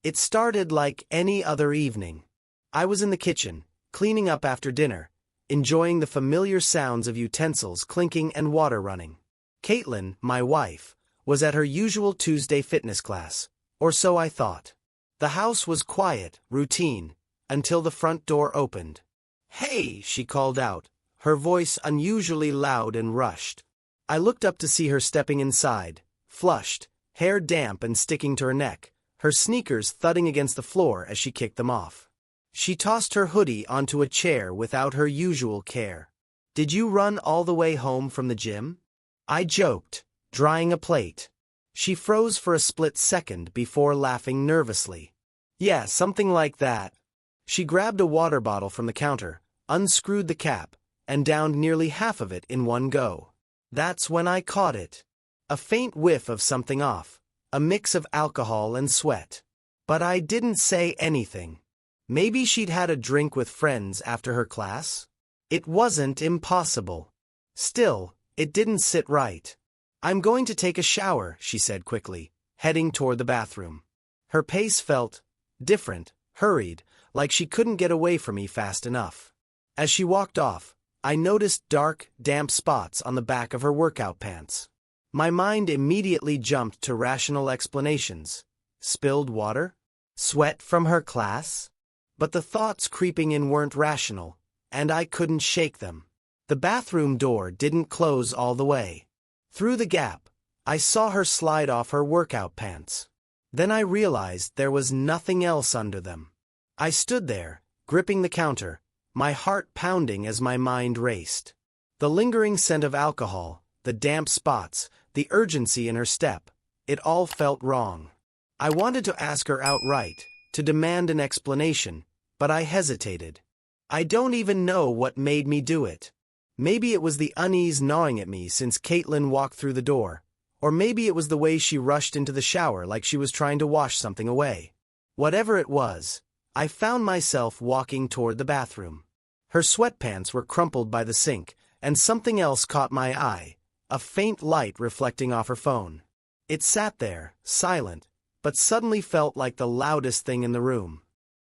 It started like any other evening. I was in the kitchen, cleaning up after dinner, enjoying the familiar sounds of utensils clinking and water running. Caitlin, my wife, was at her usual Tuesday fitness class, or so I thought. The house was quiet, routine, until the front door opened. "Hey," she called out, her voice unusually loud and rushed. I looked up to see her stepping inside, flushed, hair damp and sticking to her neck, her sneakers thudding against the floor as she kicked them off. She tossed her hoodie onto a chair without her usual care. "Did you run all the way home from the gym?" I joked, drying a plate. She froze for a split second before laughing nervously. "Yeah, something like that." She grabbed a water bottle from the counter, unscrewed the cap, and downed nearly half of it in one go. That's when I caught it. A faint whiff of something off, a mix of alcohol and sweat. But I didn't say anything. Maybe she'd had a drink with friends after her class? It wasn't impossible. Still, it didn't sit right. "I'm going to take a shower," she said quickly, heading toward the bathroom. Her pace felt different, hurried, like she couldn't get away from me fast enough. As she walked off, I noticed dark, damp spots on the back of her workout pants. My mind immediately jumped to rational explanations. Spilled water? Sweat from her class? But the thoughts creeping in weren't rational, and I couldn't shake them. The bathroom door didn't close all the way. Through the gap, I saw her slide off her workout pants. Then I realized there was nothing else under them. I stood there, gripping the counter, my heart pounding as my mind raced. The lingering scent of alcohol, the damp spots, the urgency in her step, it all felt wrong. I wanted to ask her outright, to demand an explanation, but I hesitated. I don't even know what made me do it. Maybe it was the unease gnawing at me since Caitlin walked through the door, or maybe it was the way she rushed into the shower like she was trying to wash something away. Whatever it was, I found myself walking toward the bathroom. Her sweatpants were crumpled by the sink, and something else caught my eye, a faint light reflecting off her phone. It sat there, silent, but suddenly felt like the loudest thing in the room.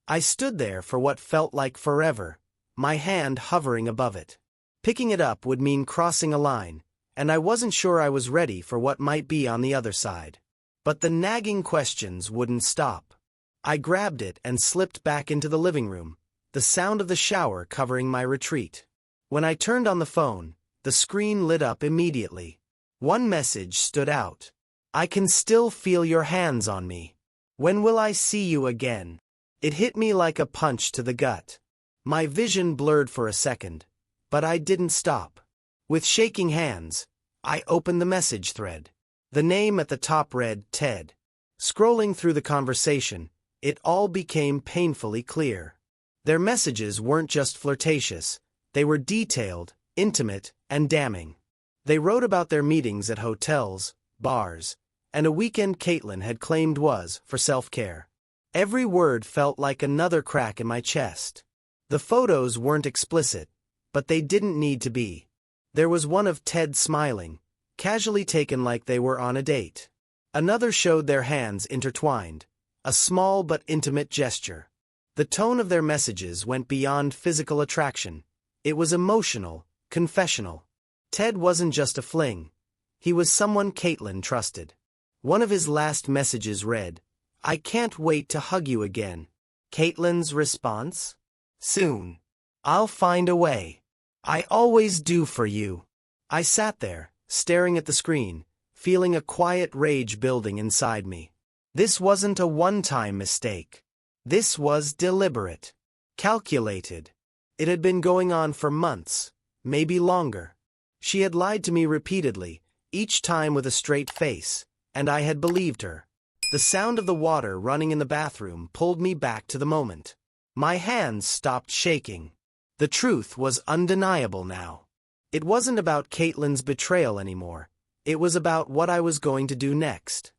I stood there for what felt like forever, my hand hovering above it. Picking it up would mean crossing a line, and I wasn't sure I was ready for what might be on the other side. But the nagging questions wouldn't stop. I grabbed it and slipped back into the living room, the sound of the shower covering my retreat. When I turned on the phone, the screen lit up immediately. One message stood out. "I can still feel your hands on me. When will I see you again?" It hit me like a punch to the gut. My vision blurred for a second, but I didn't stop. With shaking hands, I opened the message thread. The name at the top read Ted. Scrolling through the conversation, it all became painfully clear. Their messages weren't just flirtatious, they were detailed, intimate, and damning. They wrote about their meetings at hotels, bars, and a weekend Caitlin had claimed was for self-care. Every word felt like another crack in my chest. The photos weren't explicit, but they didn't need to be. There was one of Ted smiling, casually taken like they were on a date. Another showed their hands intertwined, a small but intimate gesture. The tone of their messages went beyond physical attraction. It was emotional, confessional. Ted wasn't just a fling. He was someone Caitlin trusted. One of his last messages read, "I can't wait to hug you again." Caitlin's response? "Soon. I'll find a way. I always do for you." I sat there, staring at the screen, feeling a quiet rage building inside me. This wasn't a one-time mistake. This was deliberate. Calculated. It had been going on for months, maybe longer. She had lied to me repeatedly, each time with a straight face, and I had believed her. The sound of the water running in the bathroom pulled me back to the moment. My hands stopped shaking. The truth was undeniable now. It wasn't about Caitlin's betrayal anymore. It was about what I was going to do next.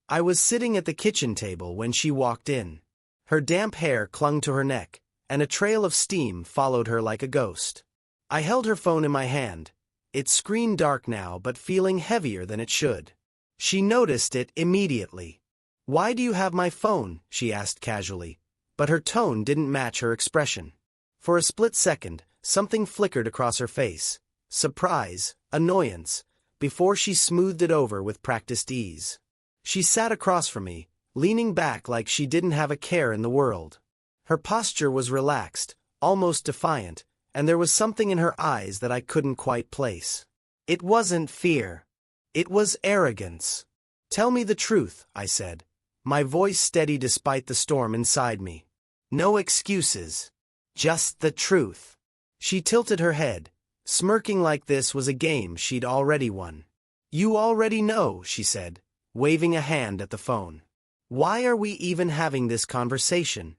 I was sitting at the kitchen table when she walked in. Her damp hair clung to her neck, and a trail of steam followed her like a ghost. I held her phone in my hand, its screen dark now but feeling heavier than it should. She noticed it immediately. "Why do you have my phone?" she asked casually, but her tone didn't match her expression. For a split second, something flickered across her face. Surprise, annoyance, before she smoothed it over with practiced ease. She sat across from me, leaning back like she didn't have a care in the world. Her posture was relaxed, almost defiant, and there was something in her eyes that I couldn't quite place. It wasn't fear. It was arrogance. "Tell me the truth," I said, my voice steady despite the storm inside me. "No excuses. Just the truth." She tilted her head, smirking like this was a game she'd already won. "You already know," she said, waving a hand at the phone. "Why are we even having this conversation?"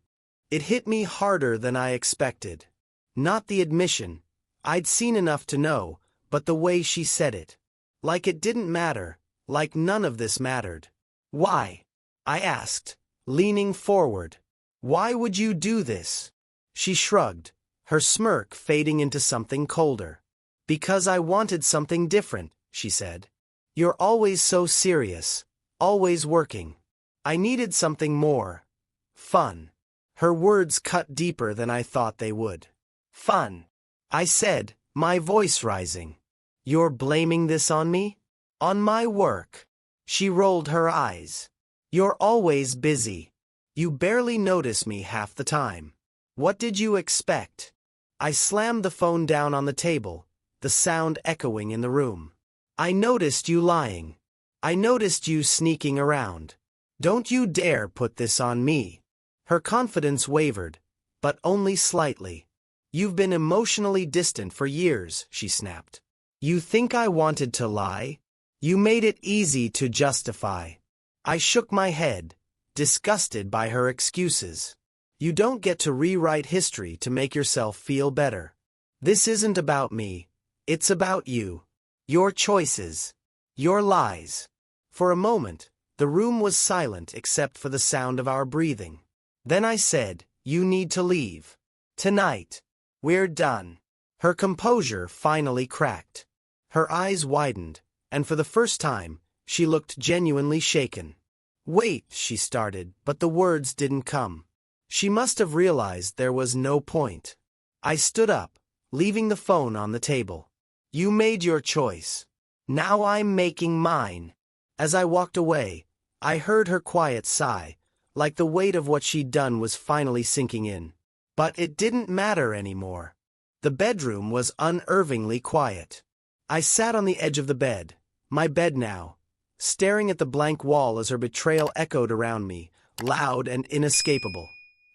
It hit me harder than I expected. Not the admission, I'd seen enough to know, but the way she said it. Like it didn't matter, like none of this mattered. "Why?" I asked, leaning forward. "Why would you do this?" She shrugged, her smirk fading into something colder. "Because I wanted something different," she said. "You're always so serious, always working. I needed something more. Fun." Her words cut deeper than I thought they would. "Fun," I said, my voice rising. "You're blaming this on me? On my work?" She rolled her eyes. "You're always busy. You barely notice me half the time. What did you expect?" I slammed the phone down on the table, the sound echoing in the room. "I noticed you lying. I noticed you sneaking around. Don't you dare put this on me." Her confidence wavered, but only slightly. "You've been emotionally distant for years," she snapped. "You think I wanted to lie? You made it easy to justify." I shook my head, disgusted by her excuses. "You don't get to rewrite history to make yourself feel better. This isn't about me. It's about you. Your choices. Your lies." For a moment, the room was silent except for the sound of our breathing. Then I said, "You need to leave. Tonight. We're done." Her composure finally cracked. Her eyes widened, and for the first time, she looked genuinely shaken. "Wait," she started, but the words didn't come. She must have realized there was no point. I stood up, leaving the phone on the table. "You made your choice. Now I'm making mine." As I walked away, I heard her quiet sigh, like the weight of what she'd done was finally sinking in. But it didn't matter anymore. The bedroom was unnervingly quiet. I sat on the edge of the bed, my bed now, staring at the blank wall as her betrayal echoed around me, loud and inescapable.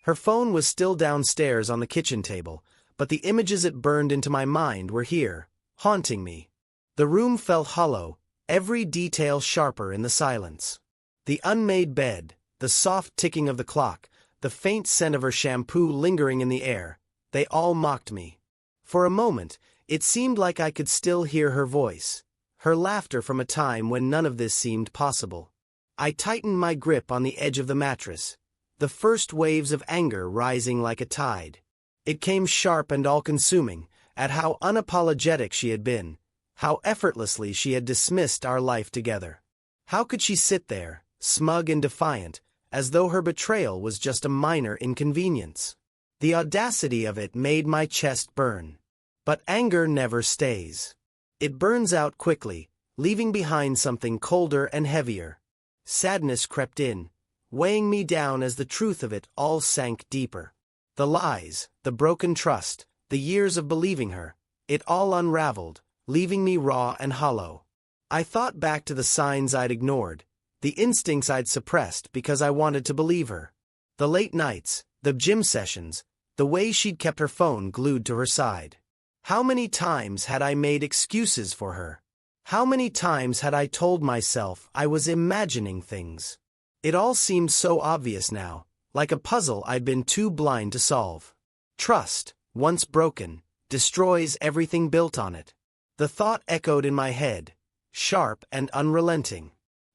Her phone was still downstairs on the kitchen table, but the images it burned into my mind were here, haunting me. The room felt hollow, every detail sharper in the silence. The unmade bed, the soft ticking of the clock, the faint scent of her shampoo lingering in the air, they all mocked me. For a moment, it seemed like I could still hear her voice, her laughter from a time when none of this seemed possible. I tightened my grip on the edge of the mattress, the first waves of anger rising like a tide. It came sharp and all-consuming, at how unapologetic she had been, how effortlessly she had dismissed our life together. How could she sit there, smug and defiant, as though her betrayal was just a minor inconvenience? The audacity of it made my chest burn. But anger never stays. It burns out quickly, leaving behind something colder and heavier. Sadness crept in, weighing me down as the truth of it all sank deeper. The lies, the broken trust, the years of believing her, it all unraveled, leaving me raw and hollow. I thought back to the signs I'd ignored, the instincts I'd suppressed because I wanted to believe her. The late nights, the gym sessions, the way she'd kept her phone glued to her side. How many times had I made excuses for her? How many times had I told myself I was imagining things? It all seemed so obvious now, like a puzzle I'd been too blind to solve. Trust, once broken, destroys everything built on it. The thought echoed in my head, sharp and unrelenting.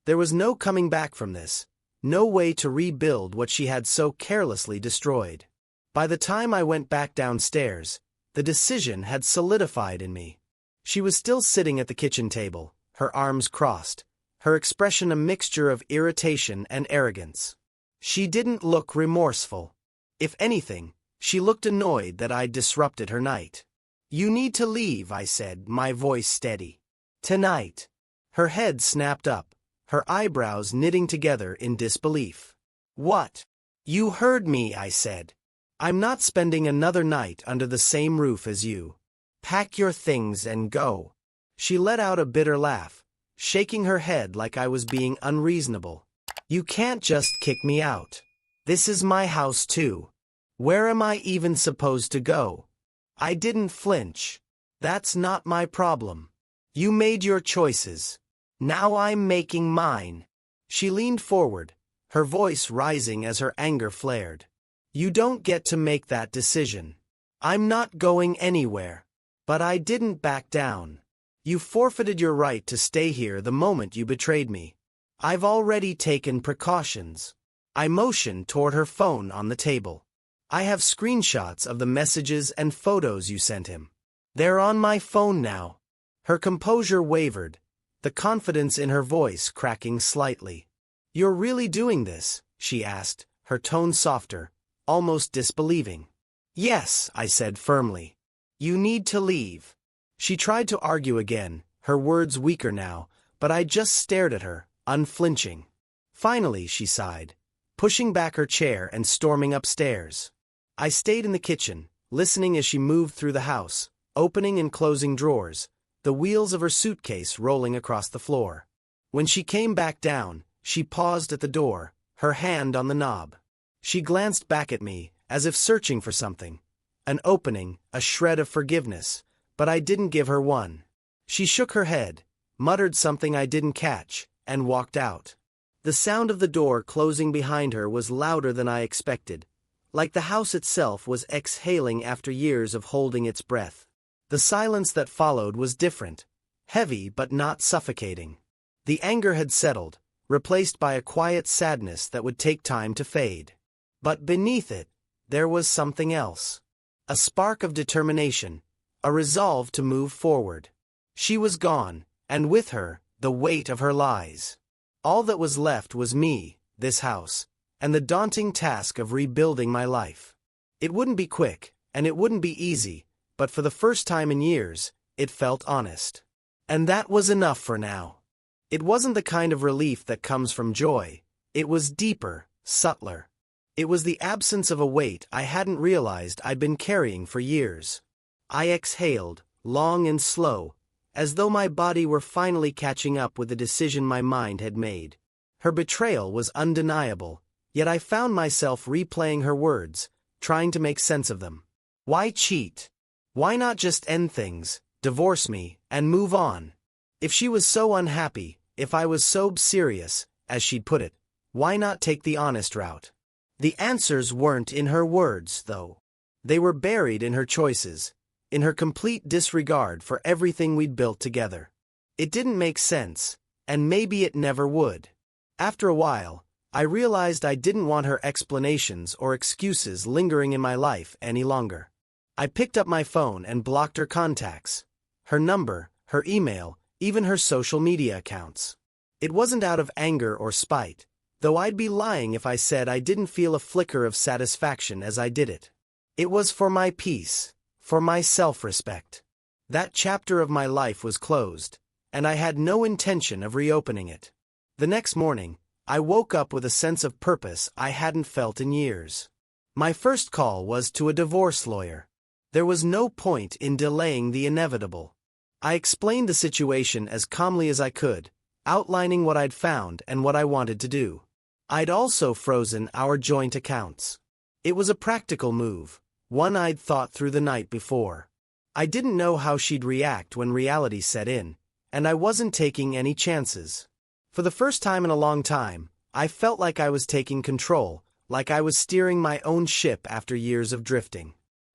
There was no coming back from this, no way to rebuild what she had so carelessly destroyed. By the time I went back downstairs, the decision had solidified in me. She was still sitting at the kitchen table, her arms crossed, her expression a mixture of irritation and arrogance. She didn't look remorseful. If anything, she looked annoyed that I'd disrupted her night. "You need to leave," I said, my voice steady. "Tonight." Her head snapped up, her eyebrows knitting together in disbelief. "What?" "You heard me," I said. "I'm not spending another night under the same roof as you. Pack your things and go." She let out a bitter laugh, shaking her head like I was being unreasonable. "You can't just kick me out. This is my house too. Where am I even supposed to go?" I didn't flinch. "That's not my problem. You made your choices. Now I'm making mine." She leaned forward, her voice rising as her anger flared. "You don't get to make that decision. I'm not going anywhere." But I didn't back down. "You forfeited your right to stay here the moment you betrayed me. I've already taken precautions." I motioned toward her phone on the table. "I have screenshots of the messages and photos you sent him. They're on my phone now." Her composure wavered, the confidence in her voice cracking slightly. "You're really doing this?" she asked, her tone softer, almost disbelieving. "Yes," I said firmly. "You need to leave." She tried to argue again, her words weaker now, but I just stared at her, unflinching. Finally, she sighed, pushing back her chair and storming upstairs. I stayed in the kitchen, listening as she moved through the house, opening and closing drawers, the wheels of her suitcase rolling across the floor. When she came back down, she paused at the door, her hand on the knob. She glanced back at me, as if searching for something. An opening, a shred of forgiveness, but I didn't give her one. She shook her head, muttered something I didn't catch, and walked out. The sound of the door closing behind her was louder than I expected, like the house itself was exhaling after years of holding its breath. The silence that followed was different, heavy but not suffocating. The anger had settled, replaced by a quiet sadness that would take time to fade. But beneath it, there was something else. A spark of determination, a resolve to move forward. She was gone, and with her, the weight of her lies. All that was left was me, this house, and the daunting task of rebuilding my life. It wouldn't be quick, and it wouldn't be easy, but for the first time in years, it felt honest. And that was enough for now. It wasn't the kind of relief that comes from joy. It was deeper, subtler. It was the absence of a weight I hadn't realized I'd been carrying for years. I exhaled, long and slow, as though my body were finally catching up with the decision my mind had made. Her betrayal was undeniable, yet I found myself replaying her words, trying to make sense of them. Why cheat? Why not just end things, divorce me, and move on? If she was so unhappy, if I was so serious, as she'd put it, why not take the honest route? The answers weren't in her words, though. They were buried in her choices, in her complete disregard for everything we'd built together. It didn't make sense, and maybe it never would. After a while, I realized I didn't want her explanations or excuses lingering in my life any longer. I picked up my phone and blocked her contacts, her number, her email, even her social media accounts. It wasn't out of anger or spite, though I'd be lying if I said I didn't feel a flicker of satisfaction as I did it. It was for my peace, for my self-respect. That chapter of my life was closed, and I had no intention of reopening it. The next morning, I woke up with a sense of purpose I hadn't felt in years. My first call was to a divorce lawyer. There was no point in delaying the inevitable. I explained the situation as calmly as I could, outlining what I'd found and what I wanted to do. I'd also frozen our joint accounts. It was a practical move, one I'd thought through the night before. I didn't know how she'd react when reality set in, and I wasn't taking any chances. For the first time in a long time, I felt like I was taking control, like I was steering my own ship after years of drifting.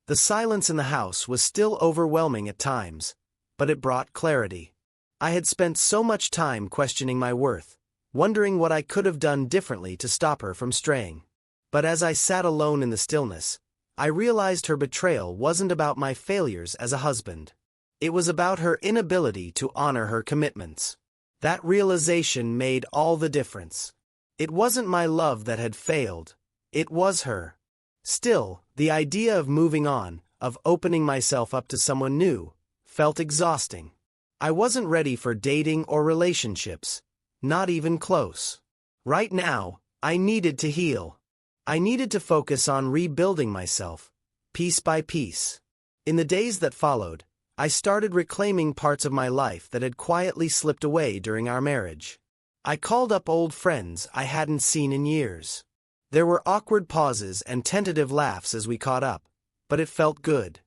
The silence in the house was still overwhelming at times, but it brought clarity. I had spent so much time questioning my worth, wondering what I could have done differently to stop her from straying. But as I sat alone in the stillness, I realized her betrayal wasn't about my failures as a husband. It was about her inability to honor her commitments. That realization made all the difference. It wasn't my love that had failed. It was her. Still, the idea of moving on, of opening myself up to someone new, felt exhausting. I wasn't ready for dating or relationships, not even close. Right now, I needed to heal. I needed to focus on rebuilding myself, piece by piece. In the days that followed, I started reclaiming parts of my life that had quietly slipped away during our marriage. I called up old friends I hadn't seen in years. There were awkward pauses and tentative laughs as we caught up, but it felt good.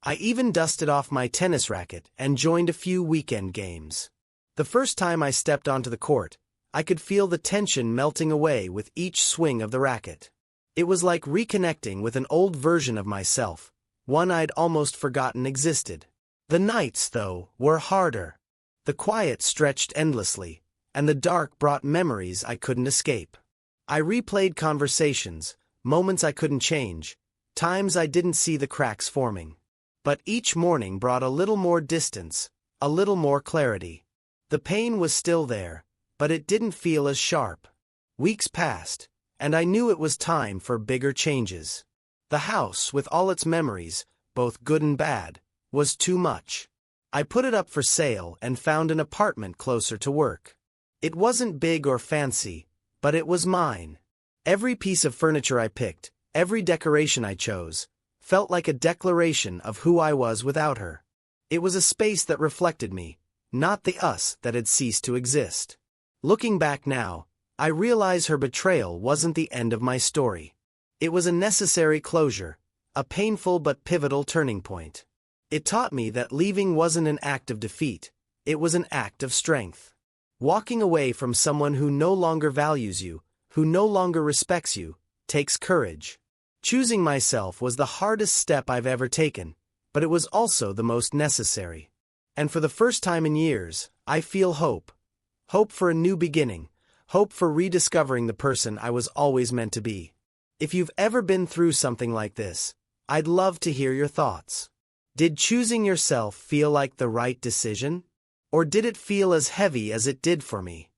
I even dusted off my tennis racket and joined a few weekend games. The first time I stepped onto the court, I could feel the tension melting away with each swing of the racket. It was like reconnecting with an old version of myself, one I'd almost forgotten existed. The nights, though, were harder. The quiet stretched endlessly, and the dark brought memories I couldn't escape. I replayed conversations, moments I couldn't change, times I didn't see the cracks forming. But each morning brought a little more distance, a little more clarity. The pain was still there, but it didn't feel as sharp. Weeks passed, and I knew it was time for bigger changes. The house, with all its memories, both good and bad, was too much. I put it up for sale and found an apartment closer to work. It wasn't big or fancy, but it was mine. Every piece of furniture I picked, every decoration I chose, felt like a declaration of who I was without her. It was a space that reflected me, not the us that had ceased to exist. Looking back now, I realize her betrayal wasn't the end of my story. It was a necessary closure, a painful but pivotal turning point. It taught me that leaving wasn't an act of defeat, it was an act of strength. Walking away from someone who no longer values you, who no longer respects you, takes courage. Choosing myself was the hardest step I've ever taken, but it was also the most necessary. And for the first time in years, I feel hope. Hope for a new beginning, hope for rediscovering the person I was always meant to be. If you've ever been through something like this, I'd love to hear your thoughts. Did choosing yourself feel like the right decision? Or did it feel as heavy as it did for me?